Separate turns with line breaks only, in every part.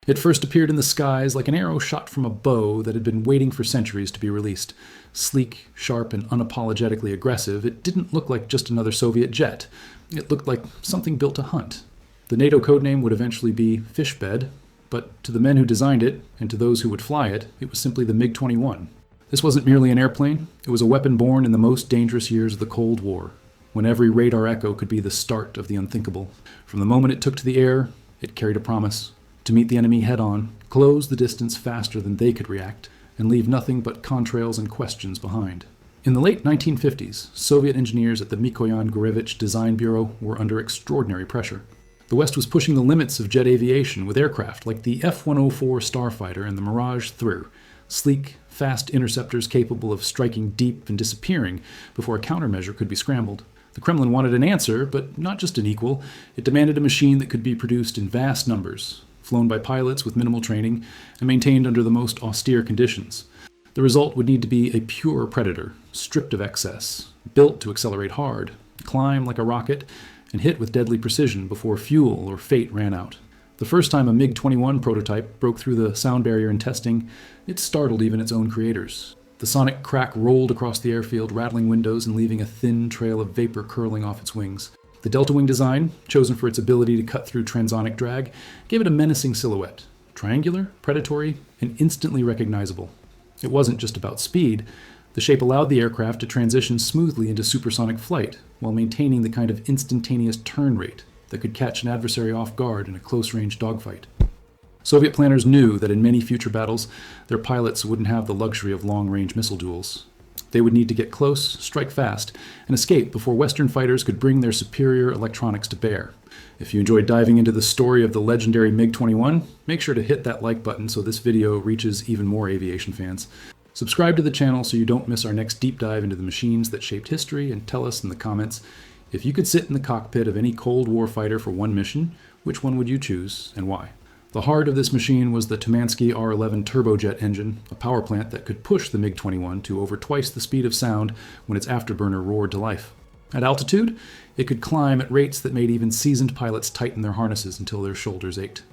It first appeared in the skies like an arrow shot from a bow that had been waiting for centuries to be released. Sleek, sharp, and unapologetically aggressive, it didn't look like just another Soviet jet. It looked like something built to hunt. The NATO codename would eventually be Fishbed, but to the men who designed it, and to those who would fly it, it was simply the MiG-21. This wasn't merely an airplane, it was a weapon born in the most dangerous years of the Cold War, when every radar echo could be the start of the unthinkable. From the moment it took to the air, it carried a promise: to meet the enemy head-on, close the distance faster than they could react, and leave nothing but contrails and questions behind. In the late 1950s, Soviet engineers at the Mikoyan Gurevich Design Bureau were under extraordinary pressure. The West was pushing the limits of jet aviation with aircraft like the F-104 Starfighter and the Mirage Through, sleek, fast interceptors capable of striking deep and disappearing before a countermeasure could be scrambled. The Kremlin wanted an answer, but not just an equal. It demanded a machine that could be produced in vast numbers, flown by pilots with minimal training, and maintained under the most austere conditions. The result would need to be a pure predator, stripped of excess, built to accelerate hard, climb like a rocket, and hit with deadly precision before fuel or fate ran out. The first time a MiG-21 prototype broke through the sound barrier in testing, it startled even its own creators. The sonic crack rolled across the airfield, rattling windows and leaving a thin trail of vapor curling off its wings. The delta wing design, chosen for its ability to cut through transonic drag, gave it a menacing silhouette, triangular, predatory, and instantly recognizable. It wasn't just about speed. The shape allowed the aircraft to transition smoothly into supersonic flight while maintaining the kind of instantaneous turn rate that could catch an adversary off guard in a close-range dogfight. Soviet planners knew that in many future battles, their pilots wouldn't have the luxury of long-range missile duels. They would need to get close, strike fast, and escape before Western fighters could bring their superior electronics to bear. If you enjoyed diving into the story of the legendary MiG-21, make sure to hit that like button so this video reaches even more aviation fans. Subscribe to the channel so you don't miss our next deep dive into the machines that shaped history, and tell us in the comments, if you could sit in the cockpit of any Cold War fighter for one mission, which one would you choose and why? The heart of this machine was the Tumansky R-11 turbojet engine, a power plant that could push the MiG-21 to over twice the speed of sound when its afterburner roared to life. At altitude, it could climb at rates that made even seasoned pilots tighten their harnesses until their shoulders ached.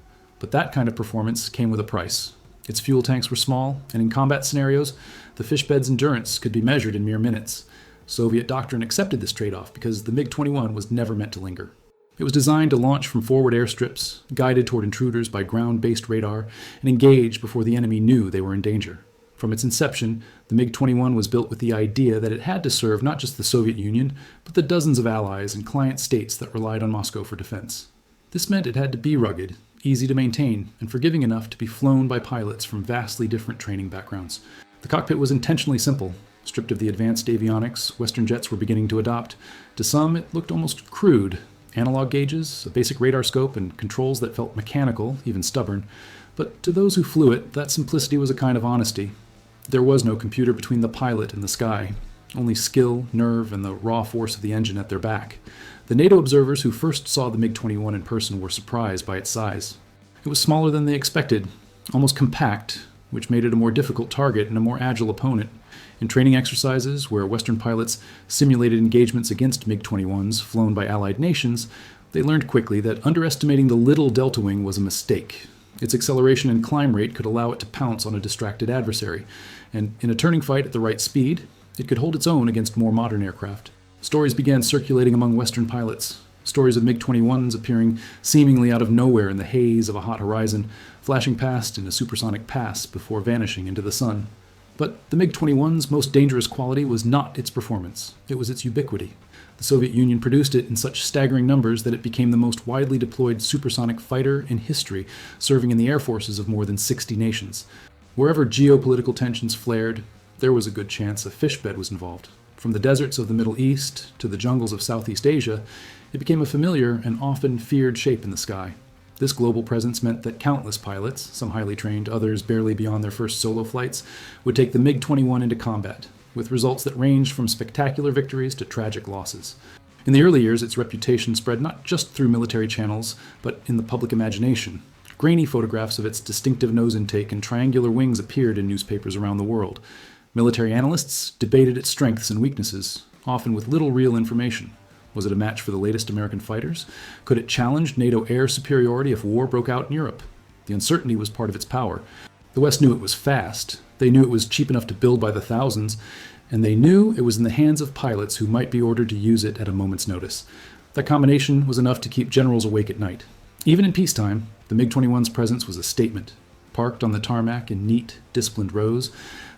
But that kind of performance came with a price. Its fuel tanks were small, and in combat scenarios, the Fishbed's endurance could be measured in mere minutes. Soviet doctrine accepted this trade-off because the MiG-21 was never meant to linger. It was designed to launch from forward airstrips, guided toward intruders by ground-based radar, and engage before the enemy knew they were in danger. From its inception, the MiG-21 was built with the idea that it had to serve not just the Soviet Union, but the dozens of allies and client states that relied on Moscow for defense. This meant it had to be rugged, easy to maintain, and forgiving enough to be flown by pilots from vastly different training backgrounds. The cockpit was intentionally simple. Stripped of the advanced avionics Western jets were beginning to adopt, to some it looked almost crude. Analog gauges, a basic radar scope, and controls that felt mechanical, even stubborn. But to those who flew it, that simplicity was a kind of honesty. There was no computer between the pilot and the sky, only skill, nerve, and the raw force of the engine at their back. The NATO observers who first saw the MiG-21 in person were surprised by its size. It was smaller than they expected, almost compact, which made it a more difficult target and a more agile opponent. In training exercises, where Western pilots simulated engagements against MiG-21s flown by Allied nations, they learned quickly that underestimating the little delta wing was a mistake. Its acceleration and climb rate could allow it to pounce on a distracted adversary, and in a turning fight at the right speed, it could hold its own against more modern aircraft. Stories began circulating among Western pilots, stories of MiG-21s appearing seemingly out of nowhere in the haze of a hot horizon, flashing past in a supersonic pass before vanishing into the sun. But the MiG-21's most dangerous quality was not its performance, it was its ubiquity. The Soviet Union produced it in such staggering numbers that it became the most widely deployed supersonic fighter in history, serving in the air forces of more than 60 nations. Wherever geopolitical tensions flared, there was a good chance a Fishbed was involved. From the deserts of the Middle East to the jungles of Southeast Asia, it became a familiar and often feared shape in the sky. This global presence meant that countless pilots, some highly trained, others barely beyond their first solo flights, would take the MiG-21 into combat, with results that ranged from spectacular victories to tragic losses. In the early years, its reputation spread not just through military channels, but in the public imagination. Grainy photographs of its distinctive nose intake and triangular wings appeared in newspapers around the world. Military analysts debated its strengths and weaknesses, often with little real information. Was it a match for the latest American fighters? Could it challenge NATO air superiority if war broke out in Europe? The uncertainty was part of its power. The West knew it was fast. They knew it was cheap enough to build by the thousands. And they knew it was in the hands of pilots who might be ordered to use it at a moment's notice. That combination was enough to keep generals awake at night. Even in peacetime, the MiG-21's presence was a statement. Parked on the tarmac in neat, disciplined rows,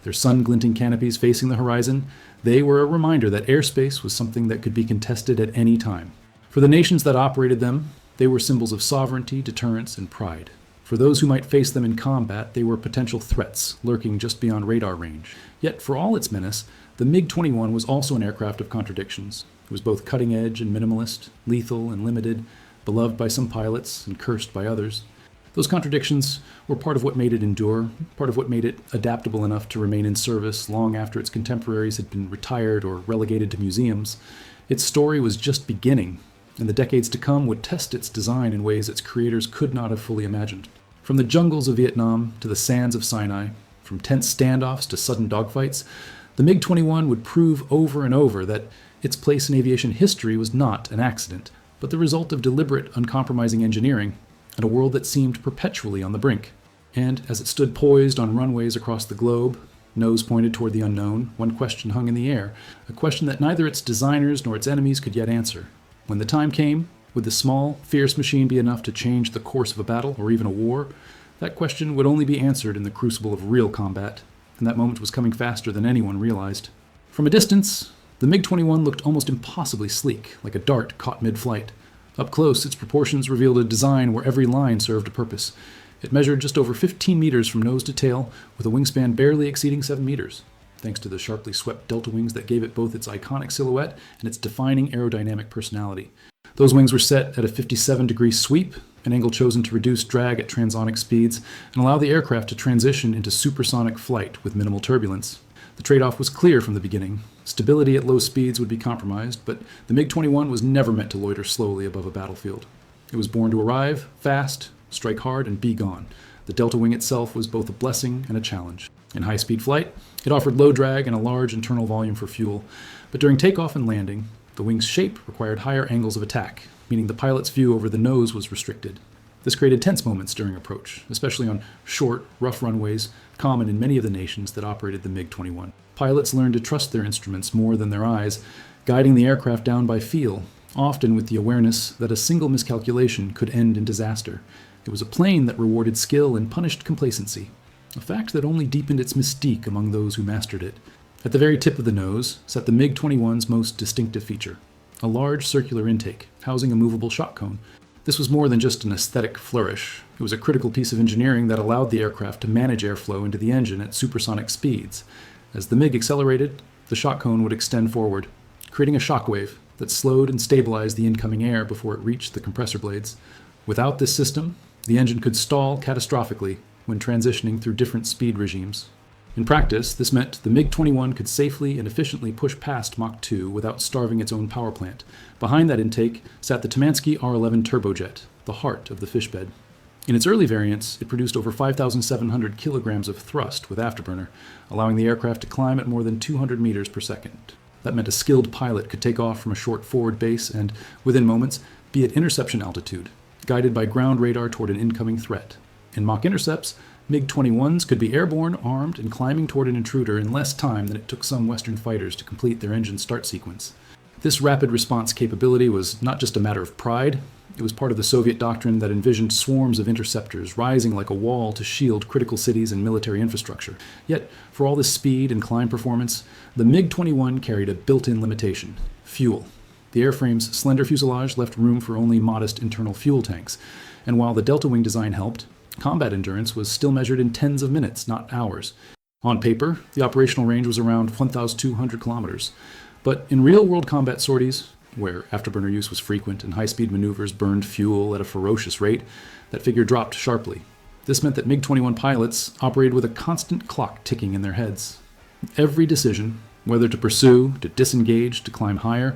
their sun-glinting canopies facing the horizon, they were a reminder that airspace was something that could be contested at any time. For the nations that operated them, they were symbols of sovereignty, deterrence, and pride. For those who might face them in combat, they were potential threats, lurking just beyond radar range. Yet, for all its menace, the MiG-21 was also an aircraft of contradictions. It was both cutting-edge and minimalist, lethal and limited, beloved by some pilots and cursed by others. Those contradictions were part of what made it endure, part of what made it adaptable enough to remain in service long after its contemporaries had been retired or relegated to museums. Its story was just beginning, and the decades to come would test its design in ways its creators could not have fully imagined. From the jungles of Vietnam to the sands of Sinai, from tense standoffs to sudden dogfights, the MiG-21 would prove over and over that its place in aviation history was not an accident, but the result of deliberate, uncompromising engineering and a world that seemed perpetually on the brink. And as it stood poised on runways across the globe, nose pointed toward the unknown, one question hung in the air, a question that neither its designers nor its enemies could yet answer. When the time came, would the small, fierce machine be enough to change the course of a battle or even a war? That question would only be answered in the crucible of real combat, and that moment was coming faster than anyone realized. From a distance, the MiG-21 looked almost impossibly sleek, like a dart caught mid-flight. Up close, its proportions revealed a design where every line served a purpose. It measured just over 15 meters from nose to tail, with a wingspan barely exceeding 7 meters, thanks to the sharply swept delta wings that gave it both its iconic silhouette and its defining aerodynamic personality. Those wings were set at a 57-degree sweep, an angle chosen to reduce drag at transonic speeds and allow the aircraft to transition into supersonic flight with minimal turbulence. The trade-off was clear from the beginning. Stability at low speeds would be compromised, but the MiG-21 was never meant to loiter slowly above a battlefield. It was born to arrive, fast, strike hard, and be gone. The delta wing itself was both a blessing and a challenge. In high-speed flight, it offered low drag and a large internal volume for fuel, but during takeoff and landing, the wing's shape required higher angles of attack, meaning the pilot's view over the nose was restricted. This created tense moments during approach, especially on short, rough runways common in many of the nations that operated the MiG-21. Pilots learned to trust their instruments more than their eyes, guiding the aircraft down by feel, often with the awareness that a single miscalculation could end in disaster. It was a plane that rewarded skill and punished complacency, a fact that only deepened its mystique among those who mastered it. At the very tip of the nose sat the MiG-21's most distinctive feature, a large circular intake housing a movable shot cone. This was more than just an aesthetic flourish. It was a critical piece of engineering that allowed the aircraft to manage airflow into the engine at supersonic speeds. As the MiG accelerated, the shot cone would extend forward, creating a shockwave that slowed and stabilized the incoming air before it reached the compressor blades. Without this system, the engine could stall catastrophically when transitioning through different speed regimes. In practice, this meant the MiG-21 could safely and efficiently push past Mach 2 without starving its own power plant. Behind that intake sat the Tamansky R-11 turbojet, the heart of the Fishbed. In its early variants, it produced over 5,700 kilograms of thrust with afterburner, allowing the aircraft to climb at more than 200 meters per second. That meant a skilled pilot could take off from a short forward base and, within moments, be at interception altitude, guided by ground radar toward an incoming threat. In mock intercepts, MiG-21s could be airborne, armed, and climbing toward an intruder in less time than it took some Western fighters to complete their engine start sequence. This rapid response capability was not just a matter of pride, it was part of the Soviet doctrine that envisioned swarms of interceptors rising like a wall to shield critical cities and military infrastructure. Yet, for all this speed and climb performance, the MiG-21 carried a built-in limitation: fuel. The airframe's slender fuselage left room for only modest internal fuel tanks, and while the delta wing design helped, combat endurance was still measured in tens of minutes, not hours. On paper, the operational range was around 1,200 kilometers. But in real-world combat sorties, where afterburner use was frequent and high-speed maneuvers burned fuel at a ferocious rate, that figure dropped sharply. This meant that MiG-21 pilots operated with a constant clock ticking in their heads. Every decision, whether to pursue, to disengage, to climb higher,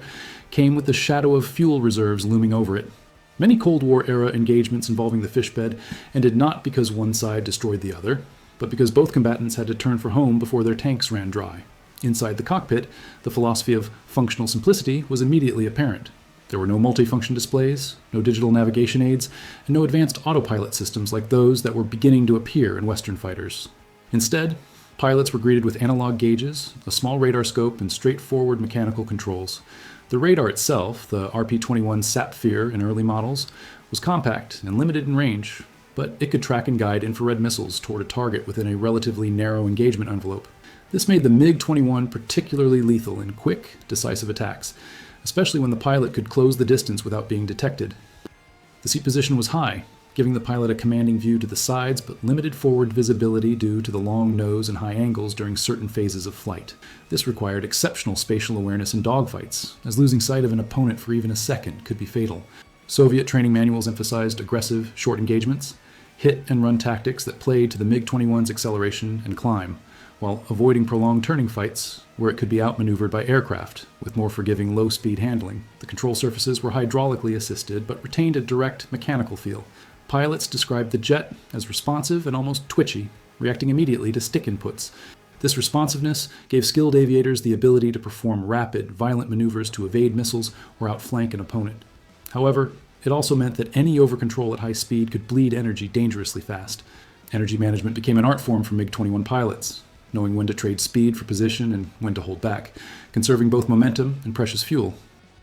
came with the shadow of fuel reserves looming over it. Many Cold War-era engagements involving the Fishbed ended not because one side destroyed the other, but because both combatants had to turn for home before their tanks ran dry. Inside the cockpit, the philosophy of functional simplicity was immediately apparent. There were no multifunction displays, no digital navigation aids, and no advanced autopilot systems like those that were beginning to appear in Western fighters. Instead, pilots were greeted with analog gauges, a small radar scope, and straightforward mechanical controls. The radar itself, the RP-21 Sapphire in early models, was compact and limited in range, but it could track and guide infrared missiles toward a target within a relatively narrow engagement envelope. This made the MiG-21 particularly lethal in quick, decisive attacks, especially when the pilot could close the distance without being detected. The seat position was high, giving the pilot a commanding view to the sides but limited forward visibility due to the long nose and high angles during certain phases of flight. This required exceptional spatial awareness in dogfights, as losing sight of an opponent for even a second could be fatal. Soviet training manuals emphasized aggressive, short engagements, hit-and-run tactics that played to the MiG-21's acceleration and climb, while avoiding prolonged turning fights where it could be outmaneuvered by aircraft, with more forgiving low-speed handling. The control surfaces were hydraulically assisted but retained a direct mechanical feel. Pilots described the jet as responsive and almost twitchy, reacting immediately to stick inputs. This responsiveness gave skilled aviators the ability to perform rapid, violent maneuvers to evade missiles or outflank an opponent. However, it also meant that any overcontrol at high speed could bleed energy dangerously fast. Energy management became an art form for MiG-21 pilots, knowing when to trade speed for position and when to hold back, conserving both momentum and precious fuel.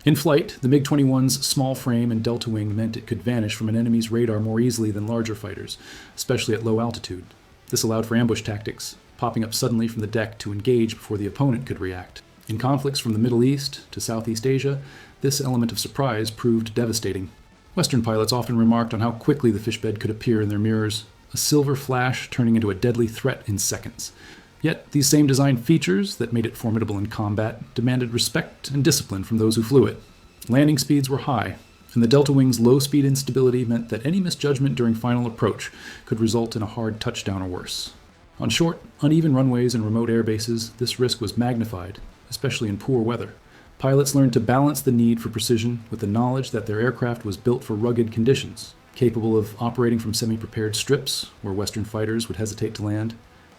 In flight, the MiG-21's small frame and delta wing meant it could vanish from an enemy's radar more easily than larger fighters, especially at low altitude. This allowed for ambush tactics, popping up suddenly from the deck to engage before the opponent could react. In conflicts from the Middle East to Southeast Asia, this element of surprise proved devastating. Western pilots often remarked on how quickly the Fishbed could appear in their mirrors, a silver flash turning into a deadly threat in seconds. Yet, these same design features that made it formidable in combat demanded respect and discipline from those who flew it. Landing speeds were high, and the Delta Wing's low-speed instability meant that any misjudgment during final approach could result in a hard touchdown or worse. On short, uneven runways and remote air bases, this risk was magnified, especially in poor weather. Pilots learned to balance the need for precision with the knowledge that their aircraft was built for rugged conditions, capable of operating from semi-prepared strips where Western fighters would hesitate to land.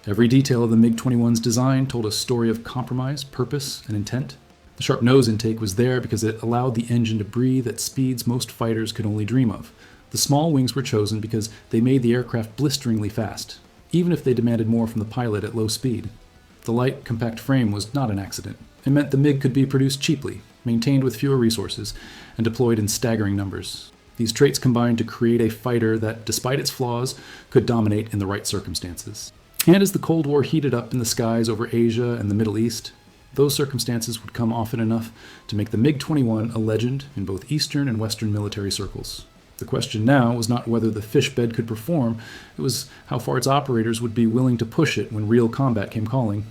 Every detail of the MiG-21's design told a story of compromise, purpose, and intent. The sharp nose intake was there because it allowed the engine to breathe at speeds most fighters could only dream of. The small wings were chosen because they made the aircraft blisteringly fast, even if they demanded more from the pilot at low speed. The light, compact frame was not an accident. It meant the MiG could be produced cheaply, maintained with fewer resources, and deployed in staggering numbers. These traits combined to create a fighter that, despite its flaws, could dominate in the right circumstances. And as the Cold War heated up in the skies over Asia and the Middle East, those circumstances would come often enough to make the MiG-21 a legend in both Eastern and Western military circles. The question now was not whether the Fishbed could perform, it was how far its operators would be willing to push it when real combat came calling.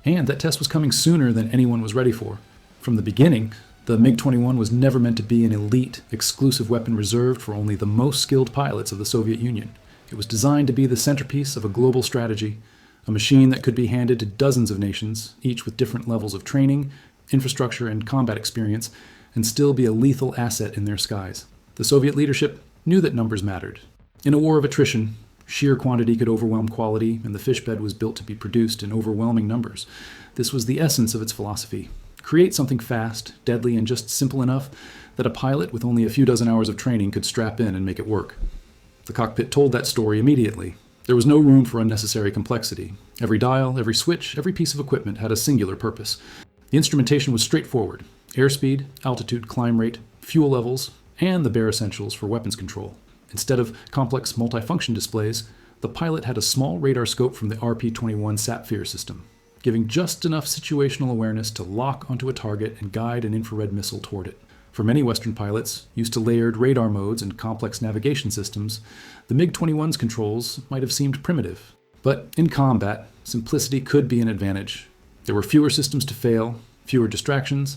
And that test was coming sooner than anyone was ready for. From the beginning, the MiG-21 was never meant to be an elite, exclusive weapon reserved for only the most skilled pilots of the Soviet Union. It was designed to be the centerpiece of a global strategy, a machine that could be handed to dozens of nations, each with different levels of training, infrastructure, and combat experience, and still be a lethal asset in their skies. The Soviet leadership knew that numbers mattered. In a war of attrition, sheer quantity could overwhelm quality, and the Fishbed was built to be produced in overwhelming numbers. This was the essence of its philosophy. Create something fast, deadly, and just simple enough that a pilot with only a few dozen hours of training could strap in and make it work. The cockpit told that story immediately. There was no room for unnecessary complexity. Every dial, every switch, every piece of equipment had a singular purpose. The instrumentation was straightforward: airspeed, altitude, climb rate, fuel levels, and the bare essentials for weapons control. Instead of complex multifunction displays, the pilot had a small radar scope from the RP-21 Sapphire system, giving just enough situational awareness to lock onto a target and guide an infrared missile toward it. For many Western pilots, used to layered radar modes and complex navigation systems, the MiG-21's controls might have seemed primitive. But in combat, simplicity could be an advantage. There were fewer systems to fail, fewer distractions,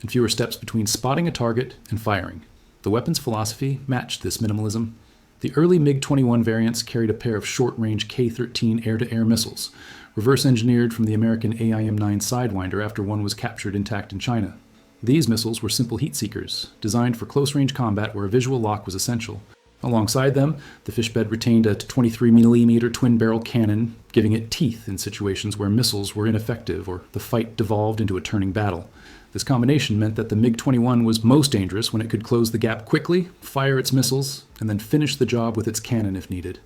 and fewer steps between spotting a target and firing. The weapon's philosophy matched this minimalism. The early MiG-21 variants carried a pair of short-range K-13 air-to-air missiles, reverse-engineered from the American AIM-9 Sidewinder after one was captured intact in China. These missiles were simple heat seekers, designed for close-range combat where a visual lock was essential. Alongside them, the Fishbed retained a 23mm twin-barrel cannon, giving it teeth in situations where missiles were ineffective or the fight devolved into a turning battle. This combination meant that the MiG-21 was most dangerous when it could close the gap quickly, fire its missiles, and then finish the job with its cannon if needed.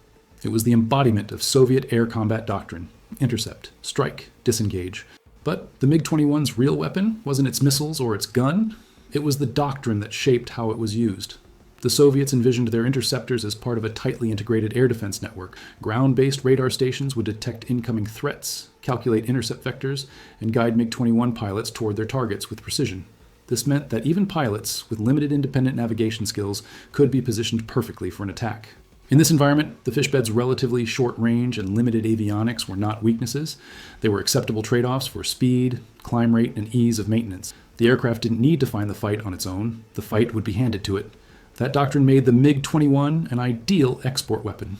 It was the embodiment of Soviet air combat doctrine: intercept, strike, disengage. But the MiG-21's real weapon wasn't its missiles or its gun. It was the doctrine that shaped how it was used. The Soviets envisioned their interceptors as part of a tightly integrated air defense network. Ground-based radar stations would detect incoming threats, calculate intercept vectors, and guide MiG-21 pilots toward their targets with precision. This meant that even pilots with limited independent navigation skills could be positioned perfectly for an attack. In this environment, the Fishbed's relatively short range and limited avionics were not weaknesses. They were acceptable trade-offs for speed, climb rate, and ease of maintenance. The aircraft didn't need to find the fight on its own. The fight would be handed to it. That doctrine made the MiG-21 an ideal export weapon.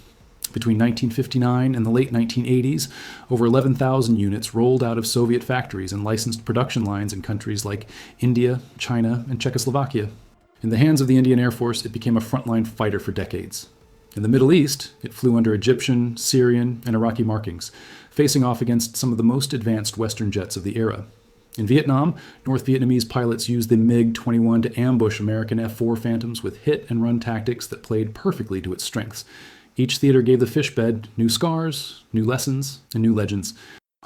Between 1959 and the late 1980s, over 11,000 units rolled out of Soviet factories and licensed production lines in countries like India, China, and Czechoslovakia. In the hands of the Indian Air Force, it became a frontline fighter for decades. In the Middle East, it flew under Egyptian, Syrian, and Iraqi markings, facing off against some of the most advanced Western jets of the era. In Vietnam, North Vietnamese pilots used the MiG-21 to ambush American F-4 Phantoms with hit-and-run tactics that played perfectly to its strengths. Each theater gave the Fishbed new scars, new lessons, and new legends.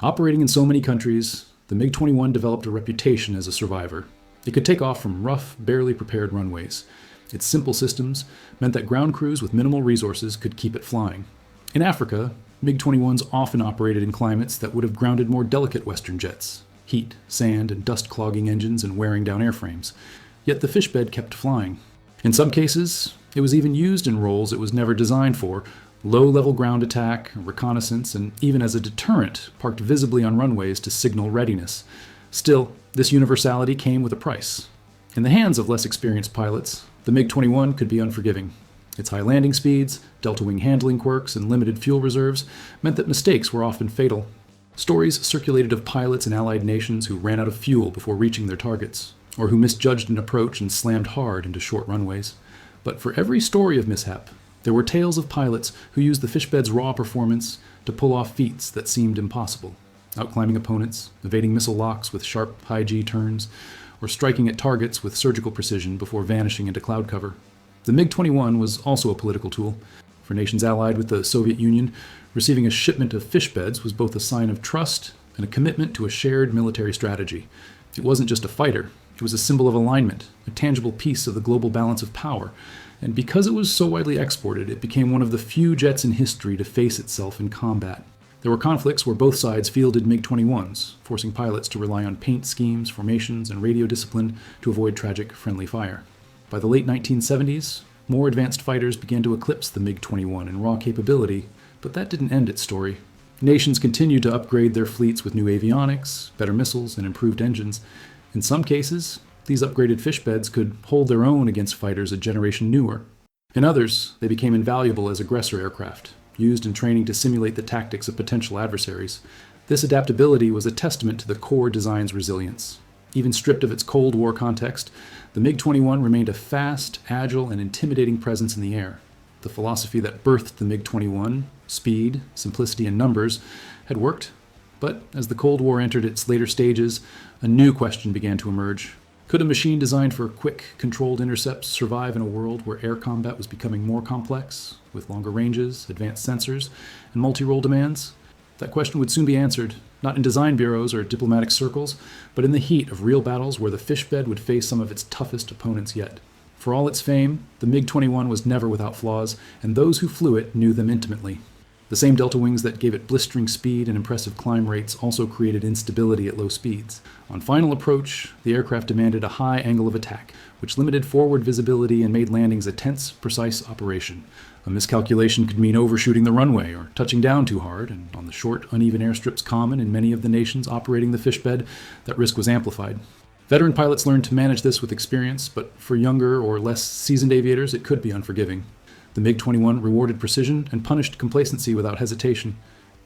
Operating in so many countries, the MiG-21 developed a reputation as a survivor. It could take off from rough, barely prepared runways. Its simple systems meant that ground crews with minimal resources could keep it flying. In Africa, MiG-21s often operated in climates that would have grounded more delicate Western jets: heat, sand, and dust-clogging engines and wearing down airframes. Yet the Fishbed kept flying. In some cases, it was even used in roles it was never designed for: low-level ground attack, reconnaissance, and even as a deterrent, parked visibly on runways to signal readiness. Still, this universality came with a price. In the hands of less experienced pilots, the MiG-21 could be unforgiving. Its high landing speeds, delta-wing handling quirks, and limited fuel reserves meant that mistakes were often fatal. Stories circulated of pilots in allied nations who ran out of fuel before reaching their targets, or who misjudged an approach and slammed hard into short runways. But for every story of mishap, there were tales of pilots who used the Fishbed's raw performance to pull off feats that seemed impossible: outclimbing opponents, evading missile locks with sharp high-G turns, or striking at targets with surgical precision before vanishing into cloud cover. The MiG-21 was also a political tool. For nations allied with the Soviet Union, receiving a shipment of Fishbeds was both a sign of trust and a commitment to a shared military strategy. It wasn't just a fighter, it was a symbol of alignment, a tangible piece of the global balance of power. And because it was so widely exported, it became one of the few jets in history to face itself in combat. There were conflicts where both sides fielded MiG-21s, forcing pilots to rely on paint schemes, formations, and radio discipline to avoid tragic friendly fire. By the late 1970s, more advanced fighters began to eclipse the MiG-21 in raw capability, but that didn't end its story. Nations continued to upgrade their fleets with new avionics, better missiles, and improved engines. In some cases, these upgraded Fishbeds could hold their own against fighters a generation newer. In others, they became invaluable as aggressor aircraft, used in training to simulate the tactics of potential adversaries. This adaptability was a testament to the core design's resilience. Even stripped of its Cold War context, the MiG-21 remained a fast, agile, and intimidating presence in the air. The philosophy that birthed the MiG-21, speed, simplicity, and numbers, had worked. But as the Cold War entered its later stages, a new question began to emerge. Could a machine designed for quick, controlled intercepts survive in a world where air combat was becoming more complex, with longer ranges, advanced sensors, and multi-role demands? That question would soon be answered, not in design bureaus or diplomatic circles, but in the heat of real battles where the Fishbed would face some of its toughest opponents yet. For all its fame, the MiG-21 was never without flaws, and those who flew it knew them intimately. The same delta wings that gave it blistering speed and impressive climb rates also created instability at low speeds. On final approach, the aircraft demanded a high angle of attack, which limited forward visibility and made landings a tense, precise operation. A miscalculation could mean overshooting the runway or touching down too hard, and on the short, uneven airstrips common in many of the nations operating the Fishbed, that risk was amplified. Veteran pilots learned to manage this with experience, but for younger or less seasoned aviators, it could be unforgiving. The MiG-21 rewarded precision and punished complacency without hesitation.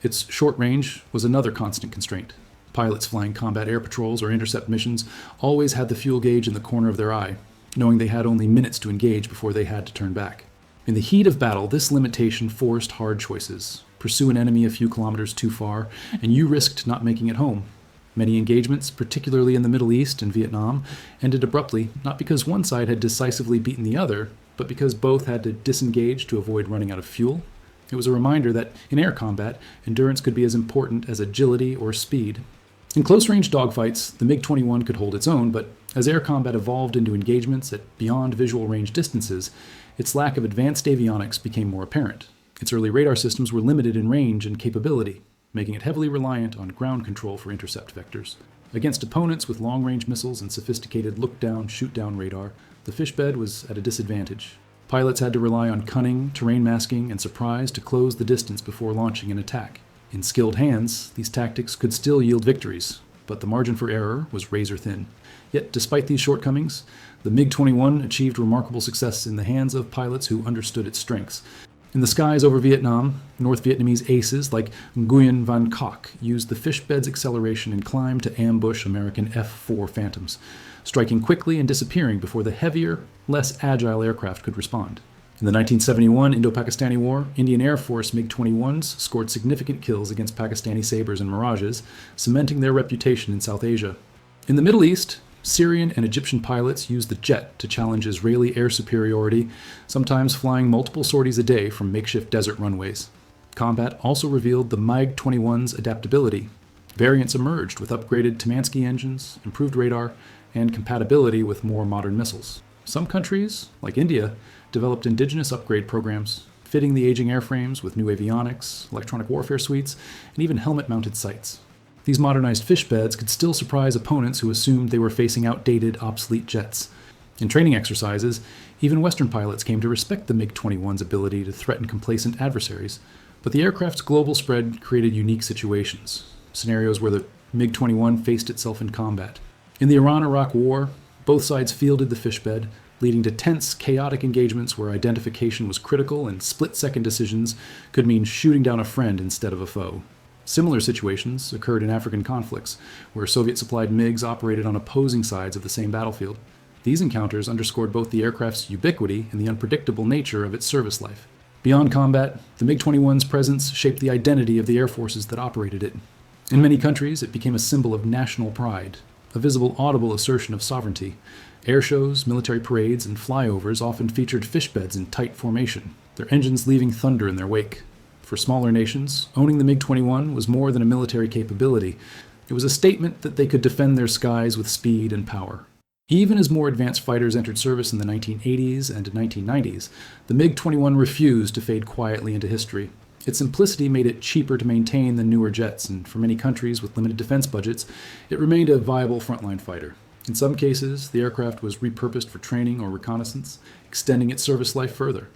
Its short range was another constant constraint. Pilots flying combat air patrols or intercept missions always had the fuel gauge in the corner of their eye, knowing they had only minutes to engage before they had to turn back. In the heat of battle, this limitation forced hard choices. Pursue an enemy a few kilometers too far, and you risked not making it home. Many engagements, particularly in the Middle East and Vietnam, ended abruptly, not because one side had decisively beaten the other, but because both had to disengage to avoid running out of fuel. It was a reminder that in air combat, endurance could be as important as agility or speed. In close-range dogfights, the MiG-21 could hold its own, but as air combat evolved into engagements at beyond visual range distances, its lack of advanced avionics became more apparent. Its early radar systems were limited in range and capability, making it heavily reliant on ground control for intercept vectors. Against opponents with long-range missiles and sophisticated look-down, shoot-down radar, the Fishbed was at a disadvantage. Pilots had to rely on cunning, terrain masking, and surprise to close the distance before launching an attack. In skilled hands, these tactics could still yield victories, but the margin for error was razor-thin. Yet, despite these shortcomings, the MiG-21 achieved remarkable success in the hands of pilots who understood its strengths. In the skies over Vietnam, North Vietnamese aces like Nguyen Van Cock used the Fishbed's acceleration and climb to ambush American F-4 Phantoms, striking quickly and disappearing before the heavier, less agile aircraft could respond. In the 1971 Indo-Pakistani War, Indian Air Force MiG-21s scored significant kills against Pakistani Sabres and Mirages, cementing their reputation in South Asia. In the Middle East, Syrian and Egyptian pilots used the jet to challenge Israeli air superiority, sometimes flying multiple sorties a day from makeshift desert runways. Combat also revealed the MiG-21's adaptability. Variants emerged with upgraded Tamansky engines, improved radar, and compatibility with more modern missiles. Some countries, like India, developed indigenous upgrade programs, fitting the aging airframes with new avionics, electronic warfare suites, and even helmet-mounted sights. These modernized fishbeds could still surprise opponents who assumed they were facing outdated, obsolete jets. In training exercises, even Western pilots came to respect the MiG-21's ability to threaten complacent adversaries, but the aircraft's global spread created unique situations, scenarios where the MiG-21 faced itself in combat. In the Iran-Iraq War, both sides fielded the fishbed, leading to tense, chaotic engagements where identification was critical and split-second decisions could mean shooting down a friend instead of a foe. Similar situations occurred in African conflicts, where Soviet-supplied MiGs operated on opposing sides of the same battlefield. These encounters underscored both the aircraft's ubiquity and the unpredictable nature of its service life. Beyond combat, the MiG-21's presence shaped the identity of the air forces that operated it. In many countries, it became a symbol of national pride, a visible, audible assertion of sovereignty. Air shows, military parades, and flyovers often featured fishbeds in tight formation, their engines leaving thunder in their wake. For smaller nations, owning the MiG-21 was more than a military capability. It was a statement that they could defend their skies with speed and power. Even as more advanced fighters entered service in the 1980s and 1990s, the MiG-21 refused to fade quietly into history. Its simplicity made it cheaper to maintain than newer jets, and for many countries with limited defense budgets, it remained a viable frontline fighter. In some cases, the aircraft was repurposed for training or reconnaissance, extending its service life further.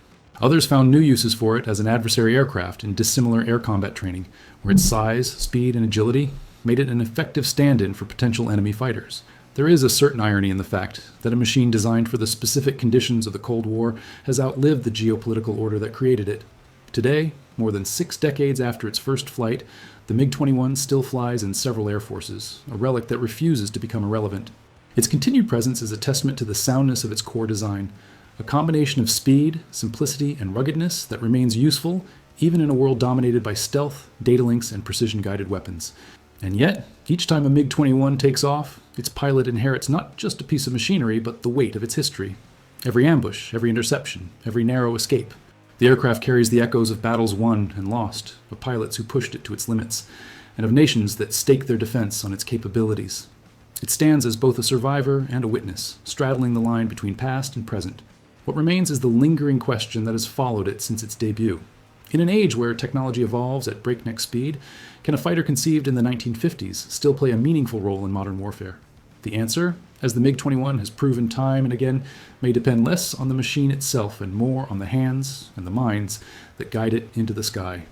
Others found new uses for it as an adversary aircraft in dissimilar air combat training, where its size, speed, and agility made it an effective stand-in for potential enemy fighters. There is a certain irony in the fact that a machine designed for the specific conditions of the Cold War has outlived the geopolitical order that created it. Today, more than 6 decades after its first flight, the MiG-21 still flies in several air forces, a relic that refuses to become irrelevant. Its continued presence is a testament to the soundness of its core design, a combination of speed, simplicity, and ruggedness that remains useful even in a world dominated by stealth, data links, and precision-guided weapons. And yet, each time a MiG-21 takes off, its pilot inherits not just a piece of machinery, but the weight of its history. Every ambush, every interception, every narrow escape. The aircraft carries the echoes of battles won and lost, of pilots who pushed it to its limits, and of nations that stake their defense on its capabilities. It stands as both a survivor and a witness, straddling the line between past and present. What remains is the lingering question that has followed it since its debut. In an age where technology evolves at breakneck speed, can a fighter conceived in the 1950s still play a meaningful role in modern warfare? The answer, as the MiG-21 has proven time and again, may depend less on the machine itself and more on the hands and the minds that guide it into the sky.